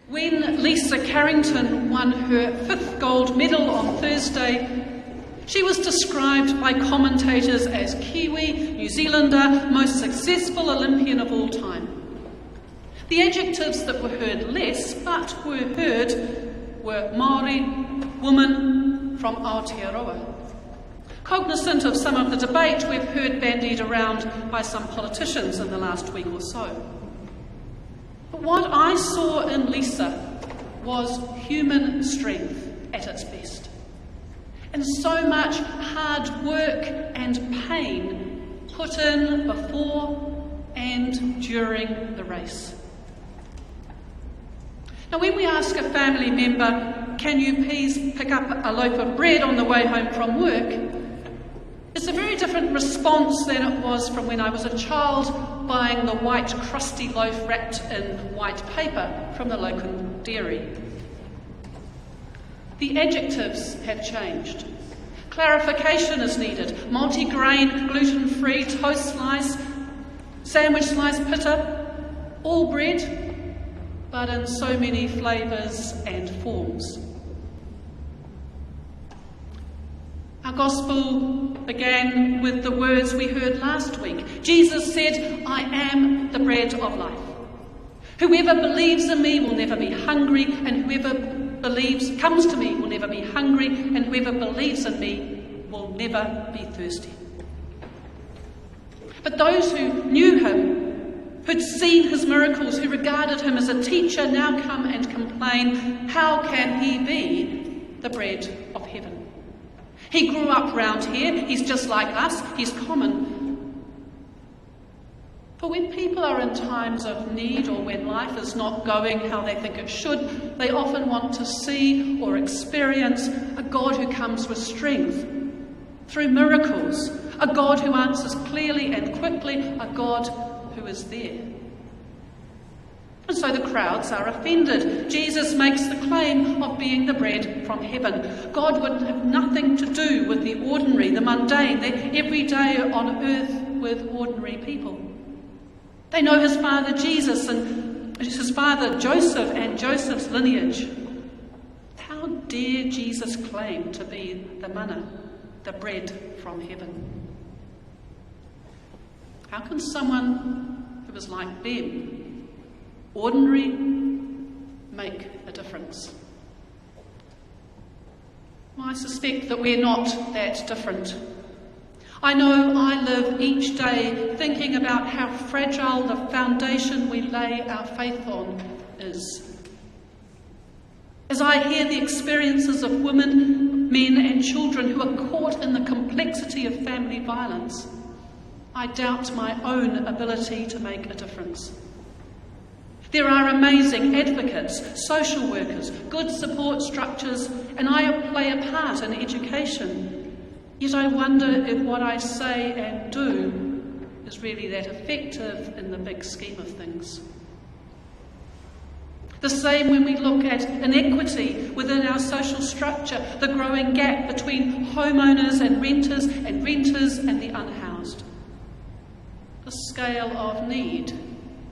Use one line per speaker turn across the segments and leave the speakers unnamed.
When Lisa Carrington won her 5th gold medal on Thursday, she was described by commentators as Kiwi, New Zealander, most successful Olympian of all time. The adjectives that were heard less, but were heard, were Māori, woman, from Aotearoa. Cognizant of some of the debate we've heard bandied around by some politicians in the last week or so. But what I saw in Lisa was human strength at its best. And so much hard work and pain put in before and during the race. Now, when we ask a family member, can you please pick up a loaf of bread on the way home from work, it's a very different response than it was from when I was a child buying the white crusty loaf wrapped in white paper from the local dairy. The adjectives have changed. Clarification is needed. Multi-grain, gluten-free, toast slice, sandwich slice pitta, all bread, but in so many flavours and forms. Our Gospel began with the words we heard last week. Jesus said, "I am the bread of life. Whoever believes in me will never be hungry, and whoever comes to me will never be hungry, and whoever believes in me will never be thirsty." But those who knew him, who'd seen his miracles, who regarded him as a teacher, now come and complain, how can he be the bread of heaven? He grew up round here, he's just like us, he's common. But when people are in times of need or when life is not going how they think it should, they often want to see or experience a God who comes with strength, through miracles, a God who answers clearly and quickly, a God who is there. And so the crowds are offended. Jesus makes the claim of being the bread from heaven. God would have nothing to do with the ordinary, the mundane, the everyday on earth with ordinary people. They know his father Jesus and his father Joseph and Joseph's lineage. How dare Jesus claim to be the manna, the bread from heaven? How can someone who is like them, ordinary, make a difference? Well, I suspect that we're not that different. I know I live each day thinking about how fragile the foundation we lay our faith on is. As I hear the experiences of women, men and children who are caught in the complexity of family violence, I doubt my own ability to make a difference. There are amazing advocates, social workers, good support structures, and I play a part in education. Yet I wonder if what I say and do is really that effective in the big scheme of things. The same when we look at inequity within our social structure, the growing gap between homeowners and renters and the unhoused. The scale of need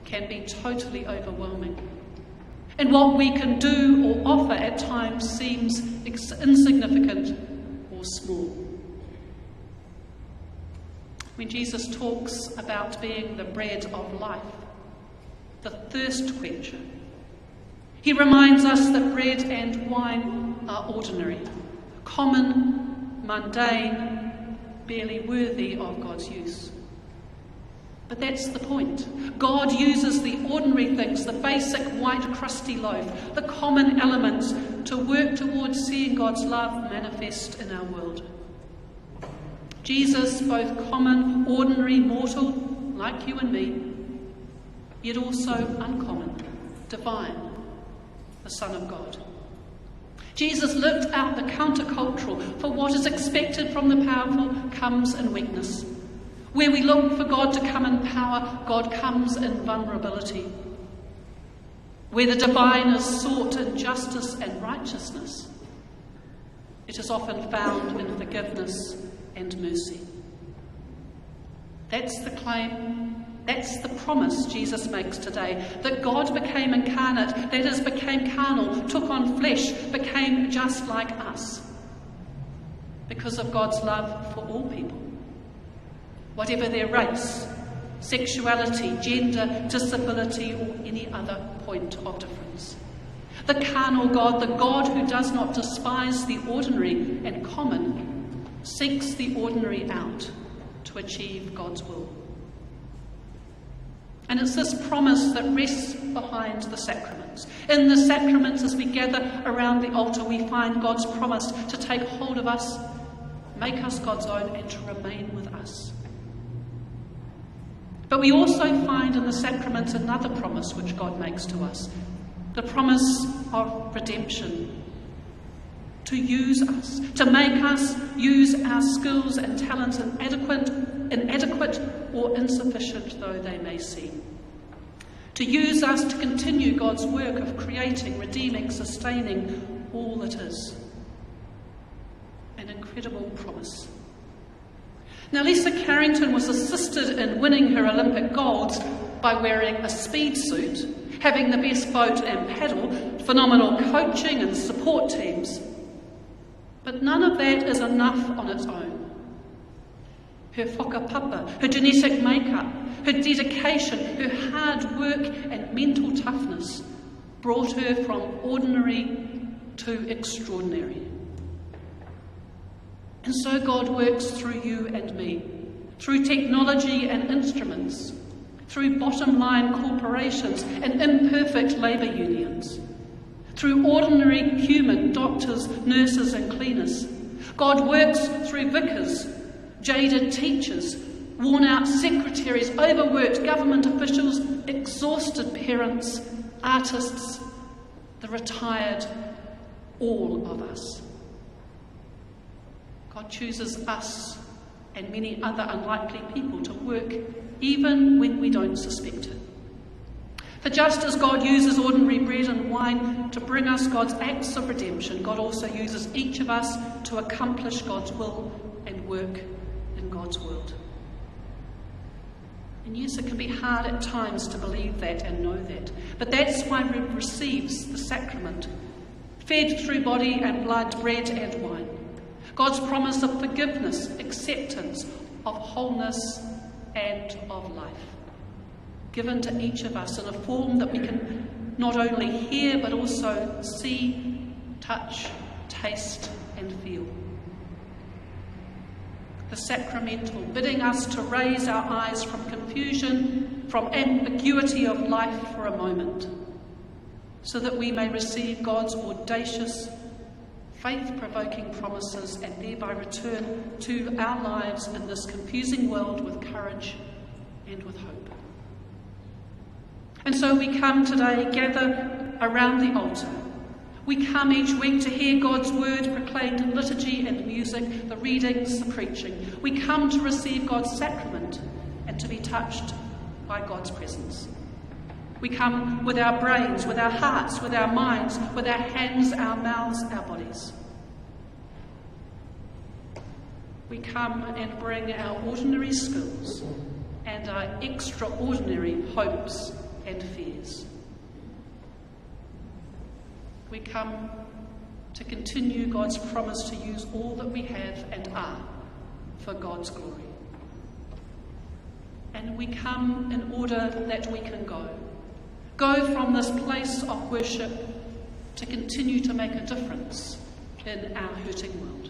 can be totally overwhelming. And what we can do or offer at times seems insignificant or small. When Jesus talks about being the bread of life, the thirst quencher, he reminds us that bread and wine are ordinary, common, mundane, barely worthy of God's use. But that's the point. God uses the ordinary things, the basic white crusty loaf, the common elements, to work towards seeing God's love manifest in our world. Jesus, both common, ordinary, mortal, like you and me, yet also uncommon, divine, the Son of God. Jesus lived out the countercultural, for what is expected from the powerful comes in weakness. Where we look for God to come in power, God comes in vulnerability. Where the divine is sought in justice and righteousness, it is often found in forgiveness and mercy. That's the claim, That's the promise Jesus makes today, that God became incarnate, that is, became carnal, took on flesh, became just like us, because of God's love for all people, whatever their race, sexuality, gender, disability, or any other point of difference. The carnal God, the God who does not despise the ordinary and common, seeks the ordinary out to achieve God's will. And it's this promise that rests behind the sacraments. In the sacraments, as we gather around the altar, we find God's promise to take hold of us, make us God's own, and to remain with us. But we also find in the sacraments another promise which God makes to us, the promise of redemption, to use us, to make us use our skills and talents, inadequate or insufficient though they may seem. To use us to continue God's work of creating, redeeming, sustaining all that is. An incredible promise. Now, Lisa Carrington was assisted in winning her Olympic golds by wearing a speed suit, having the best boat and paddle, phenomenal coaching and support teams. But none of that is enough on its own. Her whakapapa, her genetic makeup, her dedication, her hard work and mental toughness brought her from ordinary to extraordinary. And so God works through you and me, through technology and instruments, through bottom-line corporations and imperfect labour unions, through ordinary human doctors, nurses and cleaners. God works through vicars, jaded teachers, worn-out secretaries, overworked government officials, exhausted parents, artists, the retired, all of us. God chooses us and many other unlikely people to work even when we don't suspect it. For just as God uses ordinary bread and wine to bring us God's acts of redemption, God also uses each of us to accomplish God's will and work in God's world. And yes, it can be hard at times to believe that and know that, but that's why we receives the sacrament, fed through body and blood, bread and wine. God's promise of forgiveness, acceptance, of wholeness and of life, given to each of us in a form that we can not only hear but also see, touch, taste and feel. The sacramental, bidding us to raise our eyes from confusion, from ambiguity of life for a moment, so that we may receive God's audacious, faith-provoking promises and thereby return to our lives in this confusing world with courage and with hope. And so we come today, gather around the altar. We come each week to hear God's word proclaimed in liturgy and music, the readings, the preaching. We come to receive God's sacrament and to be touched by God's presence. We come with our brains, with our hearts, with our minds, with our hands, our mouths, our bodies. We come and bring our ordinary skills and our extraordinary hopes and fears. We come to continue God's promise to use all that we have and are for God's glory. And we come in order that we can go from this place of worship to continue to make a difference in our hurting world.